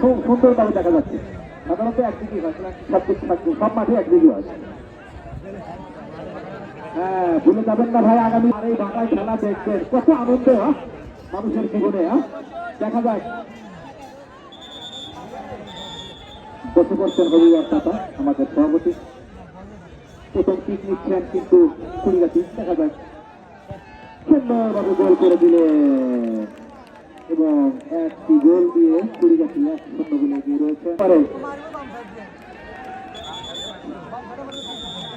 সুন্দরভাবে দেখা যাচ্ছে। সাধারণত একদিকেই হয়, সব মাঠে একদিকে হয়। হ্যাঁ, ভুলে যাবেন না ভাই, আগামী আর এই ঢাকায় খেলা দেখবেন, কত আনন্দ মানুষের জীবনে। দেখা যাক। বসে পড়ছেন হবিবর চাচা, আমাদের সভাপতি। প্রথম পিক নিচ্ছেন কিন্তু কুড়িগাছি, দেখা যাক। সুন্দরভাবে গোল করে দিলেন এবং একটি গোল দিয়ে কুড়িগাছি 1-0 গোলে এগিয়ে রয়েছে।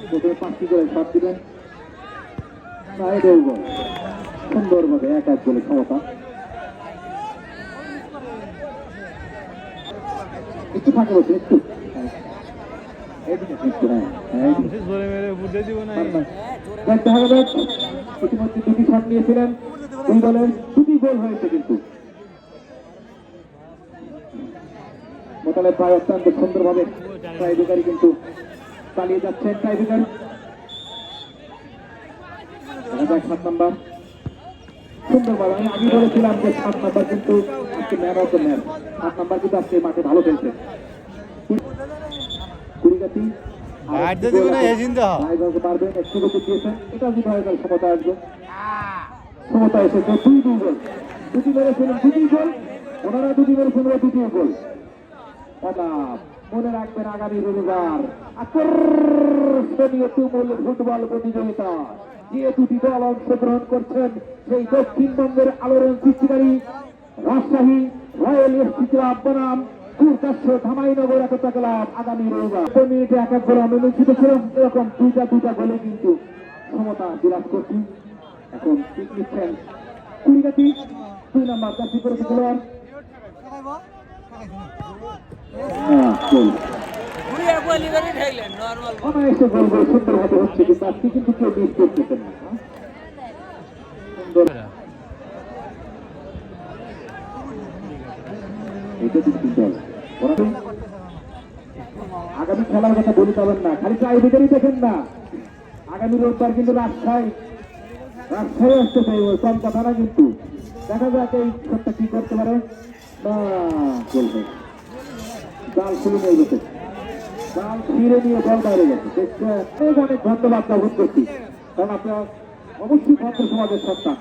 প্রথমে 5টি গোলে শট দিলেন, সুন্দরভাবে 1-1 গোলে ক্ষমতা। একটু ফাঁকা বলছে, একটু ইতিমধ্যে 2টি শট নিয়েছিলেন, 2 দলের 2টি গোল হয়েছে। কিন্তু মোতালেব ভাই অত্যন্ত সুন্দরভাবে টাইব্রেকারই কিন্তু চালিয়ে যাচ্ছেন। টাইব্রেকার 7 নম্বর সুন্দরভাবে, আমি আগে বলেছিলাম যে 7 নম্বর কিন্তু আজকে ম্যান অফ দ্য ম্যাচ। 7 নম্বর কিন্তু আজকে মাঠে ভালো খেলছে। কুড়িগাছি পারবেন, একটু গতি দিয়েছেন, এটা যদি হয়ে গেল ক্ষমতা আসবে। ক্ষমতা এসেছে 2 গোল, 2টি মেরেছিলেন 2টি গোল, ওনারা 2টি মেরেছেন, 2টিও গোল। মনে রাখবেন আগামী রবিবার আকর্ষণীয় তুমুল ফুটবল প্রতিযোগিতা, যে 2টি দল অংশগ্রহণ করছেন, সেই দক্ষিণবঙ্গের আলোড়ন সৃষ্টিকারী রাজশাহী রয়্যাল এফসি ক্লাব বনাম কুরকাশ্য ধামাইনগর একতা ক্লাব। আগামী রবিবার মিনিটে 1-1 গোলে অনুষ্ঠিত ছিল। এরকম 2টা গোলে কিন্তু ক্ষমতা বিরাজ করছি। এখন ঠিক নিচ্ছেন কুড়িগাছি 2 নম্বর চাকরি করেছে খেলোয়াড়। অনায়াসে গোল গোল সুন্দরভাবে হচ্ছে, কিন্তু আজকে কিন্তু কেউ মিস করতেছেন না। সুন্দর আগামী খেলার কথা বলে পাবেন না, খালি টাইব্রেকারই দেখেন না। আগামী রোববার কিন্তু রাজশাহী আসতেছে, কম কথা না। কিন্তু দেখা যাক এই সবটা কি করতে পারে। জাল খুলে নিয়ে গেছে, জাল ছিঁড়ে নিয়ে বল বাইরে গেছে। অনেক ধন্যবাদ জ্ঞাপন করছি, কারণ আপনারা অবশ্যই ভদ্র সমাজের সন্তান,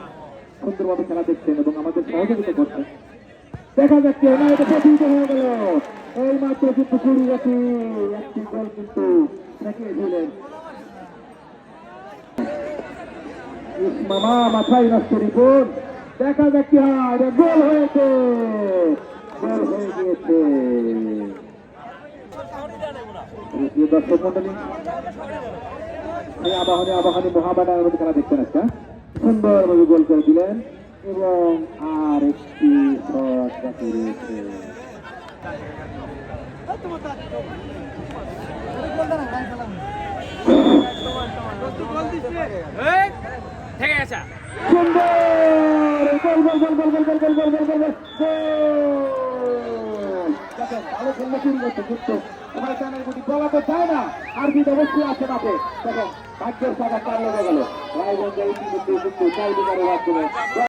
সুন্দরভাবে খেলা দেখছেন এবং আমাদের সহযোগিতা করছেন। দেখা যাচ্ছে এটা প্রতিহিত হয়ে গেল এই মাত্র, কিন্তু কুড়িগাছি একটি গোল কিন্তু ঠেকিয়ে দিলেন। মামা মাথায় নষ্ট রিপোর্ট, দেখা যাক কি হয়। গোল হয়েছে, গোল হয়ে গিয়েছে। দর্শক মন্ডলী, এই আবাহনী মহাবাডার মধ্যে খেলা দেখছেন। একটা সুন্দরভাবে গোল করে দিলেন এবং আর একটি শট বাকি রয়েছে। বলা তো যায় না, আর কিন্তু অবশ্যই আছে মাঠে। দেখেন ভাগ্যের সাথে পার লেগে গেল। রায়গঞ্জে ইতিমধ্যে কিন্তু 4 মাধ্যমে